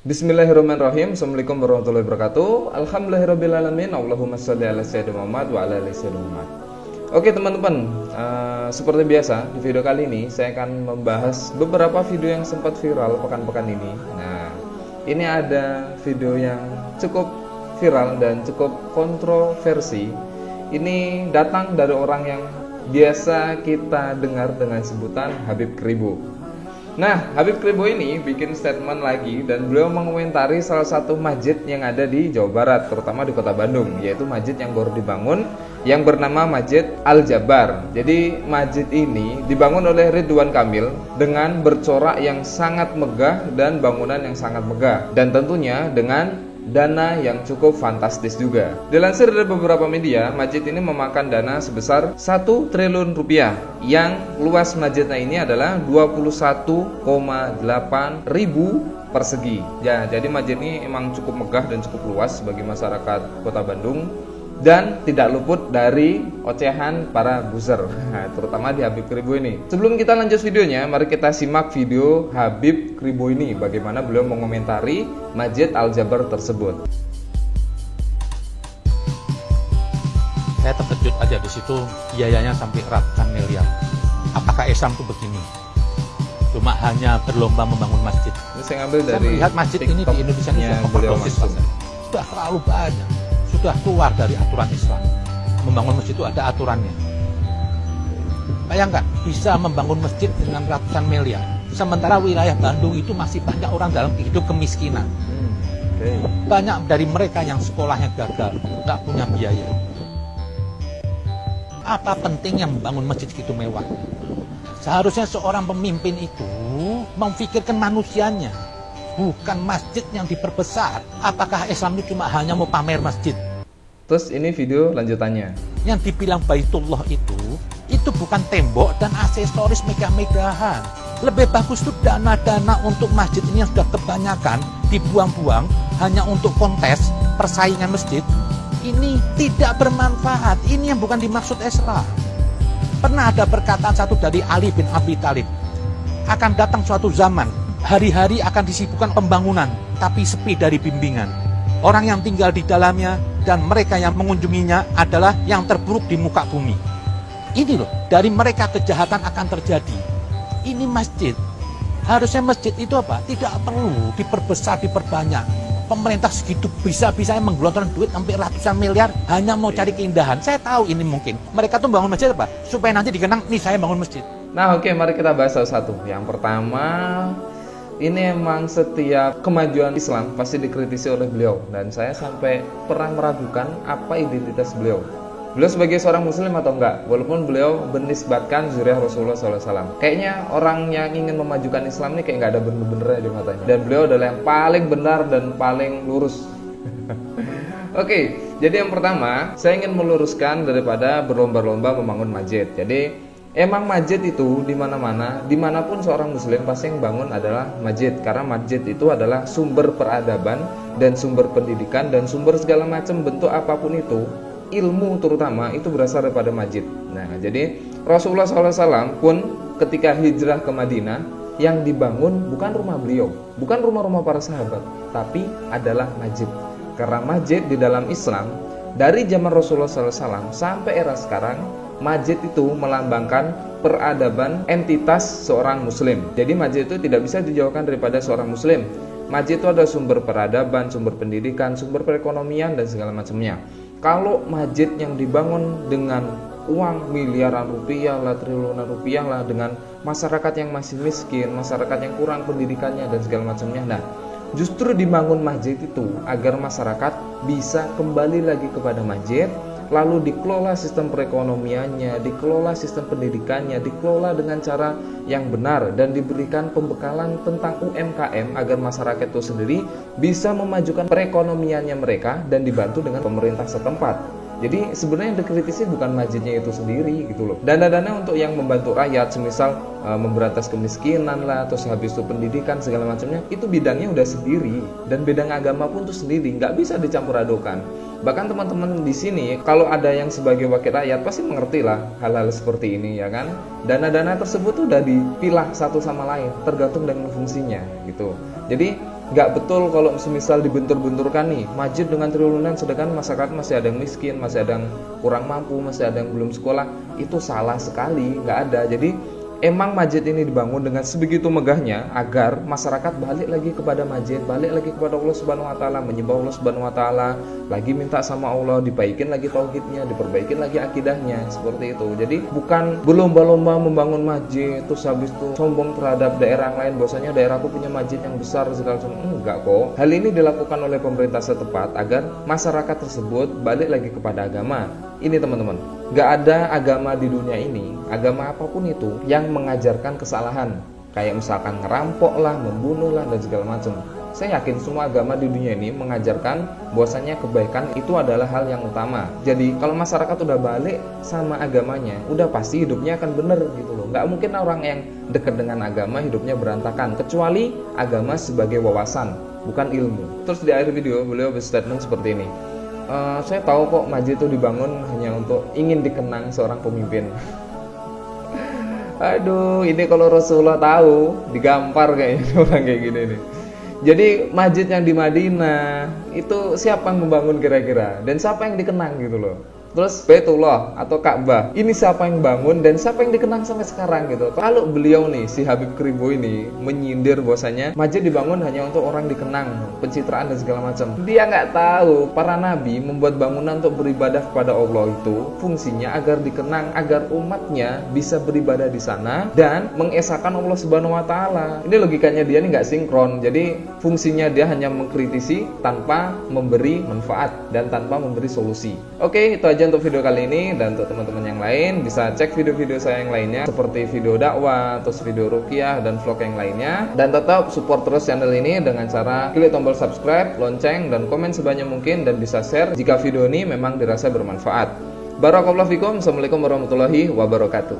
Bismillahirrahmanirrahim. Assalamualaikum warahmatullahi wabarakatuh. Alhamdulillahirrahmanirrahim. Allahumma sholli ala sayyidina Muhammad wa ala ali sayyidina Muhammad. Oke teman-teman, seperti biasa di video kali ini saya akan membahas beberapa video yang sempat viral pekan-pekan ini. Nah, ini ada video yang cukup viral dan cukup kontroversi. Ini datang dari orang yang biasa kita dengar dengan sebutan Habib Kribo. Nah, Habib Kribo ini bikin statement lagi dan beliau mengomentari salah satu masjid yang ada di Jawa Barat, terutama di kota Bandung, yaitu masjid yang baru dibangun yang bernama Masjid Al-Jabar. Jadi masjid ini dibangun oleh Ridwan Kamil dengan bercorak yang sangat megah dan bangunan yang sangat megah, dan tentunya dengan dana yang cukup fantastis juga. Dilansir dari beberapa media, masjid ini memakan dana sebesar 1 triliun rupiah, yang luas masjidnya ini adalah 21,8 ribu persegi. Ya, jadi masjid ini emang cukup megah dan cukup luas bagi masyarakat kota Bandung, dan tidak luput dari ocehan para buzzer, terutama di Habib Kribo ini. Sebelum kita lanjut videonya, mari kita simak video Habib Kribo ini, bagaimana beliau mengomentari Masjid Al-Jabar tersebut. Saya terkejut aja di situ, biayanya sampai ratusan miliar. Apakah Islam itu begini? Cuma hanya berlomba membangun masjid. Ini saya ambil dari saya melihat masjid ini di Indonesia ini sudah terlalu banyak. Sudah keluar dari aturan Islam. Membangun masjid itu ada aturannya. Bayangkan, bisa membangun masjid dengan ratusan miliar, sementara wilayah Bandung itu masih banyak orang dalam hidup kemiskinan. Banyak dari mereka yang sekolahnya gagal, nggak punya biaya. Apa pentingnya membangun masjid gitu mewah? Seharusnya seorang pemimpin itu memfikirkan manusianya, bukan masjid yang diperbesar. Apakah Islam itu cuma hanya mau pamer masjid? Terus ini video lanjutannya. Yang dibilang Baitullah itu bukan tembok dan aksesoris megah-megahan. Lebih bagus itu dana-dana untuk masjid ini yang sudah kebanyakan dibuang-buang hanya untuk kontes persaingan masjid. Ini tidak bermanfaat. Ini yang bukan dimaksud Islam. Pernah ada perkataan satu dari Ali bin Abi Thalib, akan datang suatu zaman, hari-hari akan disibukkan pembangunan, tapi sepi dari bimbingan. Orang yang tinggal di dalamnya dan mereka yang mengunjunginya adalah yang terburuk di muka bumi. Ini loh, dari mereka kejahatan akan terjadi. Ini masjid. Harusnya masjid itu apa? Tidak perlu diperbesar, diperbanyak. Pemerintah segitu bisa-bisanya menggelontorkan duit sampai ratusan miliar hanya mau cari keindahan. Saya tahu ini mungkin. Mereka tuh bangun masjid apa? Supaya nanti dikenang, nih saya bangun masjid. Nah, oke, mari kita bahas satu-satu. Yang pertama, ini emang setiap kemajuan Islam pasti dikritisi oleh beliau, dan saya sampai pernah meragukan apa identitas beliau. Beliau sebagai seorang muslim atau enggak, walaupun beliau bernisbatkan zuriyah Rasulullah SAW. Kayaknya orang yang ingin memajukan Islam ini kayak nggak ada bener-benernya di matanya. Dan beliau adalah yang paling benar dan paling lurus. Oke, jadi yang pertama, saya ingin meluruskan daripada berlomba-lomba membangun masjid. Jadi emang masjid itu di mana-mana, dimanapun seorang muslim pasti yang bangun adalah masjid, karena masjid itu adalah sumber peradaban dan sumber pendidikan dan sumber segala macam bentuk apapun itu, ilmu terutama itu berasal daripada masjid. Nah, jadi Rasulullah SAW pun ketika hijrah ke Madinah, yang dibangun bukan rumah beliau, bukan rumah-rumah para sahabat, tapi adalah masjid. Karena masjid di dalam Islam dari zaman Rasulullah SAW sampai era sekarang, masjid itu melambangkan peradaban entitas seorang muslim. Jadi masjid itu tidak bisa dijauhkan daripada seorang muslim. Masjid itu ada sumber peradaban, sumber pendidikan, sumber perekonomian dan segala macamnya. Kalau masjid yang dibangun dengan uang miliaran rupiah lah, triliunan rupiah lah, dengan masyarakat yang masih miskin, masyarakat yang kurang pendidikannya dan segala macamnya, nah justru dibangun masjid itu agar masyarakat bisa kembali lagi kepada masjid, lalu dikelola sistem perekonomiannya, dikelola sistem pendidikannya, dikelola dengan cara yang benar, dan diberikan pembekalan tentang UMKM agar masyarakat itu sendiri bisa memajukan perekonomiannya mereka dan dibantu dengan pemerintah setempat. Jadi sebenarnya yang dikritisi bukan masjidnya itu sendiri gitu loh. Dana-dana untuk yang membantu rakyat, semisal memberantas kemiskinan lah, terus habis itu pendidikan segala macamnya, itu bidangnya udah sendiri, dan bidang agama pun tuh sendiri, nggak bisa dicampur adukan. Bahkan teman-teman di sini kalau ada yang sebagai wakil rakyat pasti mengerti lah hal-hal seperti ini, ya kan. Dana-dana tersebut tuh udah dipilah satu sama lain tergantung dengan fungsinya gitu. Jadi nggak betul kalau semisal dibentur-benturkan nih, masjid dengan triliunan sedangkan masyarakat masih ada yang miskin, masih ada yang kurang mampu, masih ada yang belum sekolah. Itu salah sekali, nggak ada. Jadi emang masjid ini dibangun dengan sebegitu megahnya agar masyarakat balik lagi kepada masjid, balik lagi kepada Allah Subhanahu wa taala, menyembah Allah Subhanahu wa taala, lagi minta sama Allah, dibaikin lagi tauhidnya, diperbaikin lagi akidahnya, seperti itu. Jadi bukan berlomba-lomba membangun masjid terus habis itu sombong terhadap daerah lain, bahwasanya daerahku punya masjid yang besar segala macam. Enggak kok. Hal ini dilakukan oleh pemerintah setempat agar masyarakat tersebut balik lagi kepada agama. Ini teman-teman, nggak ada agama di dunia ini, agama apapun itu yang mengajarkan kesalahan, kayak misalkan ngerampok lah, membunuh lah, dan segala macam. Saya yakin semua agama di dunia ini mengajarkan bahwasanya kebaikan itu adalah hal yang utama. Jadi kalau masyarakat udah balik sama agamanya, udah pasti hidupnya akan bener gitu loh. Nggak mungkin orang yang dekat dengan agama hidupnya berantakan, kecuali agama sebagai wawasan, bukan ilmu. Terus di akhir video beliau berstatement seperti ini. Saya tahu kok masjid itu dibangun hanya untuk ingin dikenang seorang pemimpin. Aduh, ini kalau Rasulullah tahu digampar kayaknya orang kayak gini nih. Jadi masjid yang di Madinah itu siapa yang membangun kira-kira, dan siapa yang dikenang gitu loh. Terus Baitullah atau Ka'bah, ini siapa yang bangun dan siapa yang dikenang sampai sekarang gitu. Kalau beliau nih, si Habib Kribo ini menyindir bahwasanya masjid dibangun hanya untuk orang dikenang, pencitraan dan segala macam. Dia nggak tahu para nabi membuat bangunan untuk beribadah kepada Allah itu fungsinya agar dikenang, agar umatnya bisa beribadah di sana dan mengesahkan Allah Subhanahu wa taala. Ini logikanya dia nih nggak sinkron. Jadi fungsinya dia hanya mengkritisi tanpa memberi manfaat dan tanpa memberi solusi. Oke, itu aja untuk video kali ini, dan untuk teman-teman yang lain bisa cek video-video saya yang lainnya seperti video dakwah, terus video ruqyah dan vlog yang lainnya. Dan tetap support terus channel ini dengan cara klik tombol subscribe, lonceng, dan komen sebanyak mungkin, dan bisa share jika video ini memang dirasa bermanfaat. Barakallahu fikum. Assalamualaikum warahmatullahi wabarakatuh.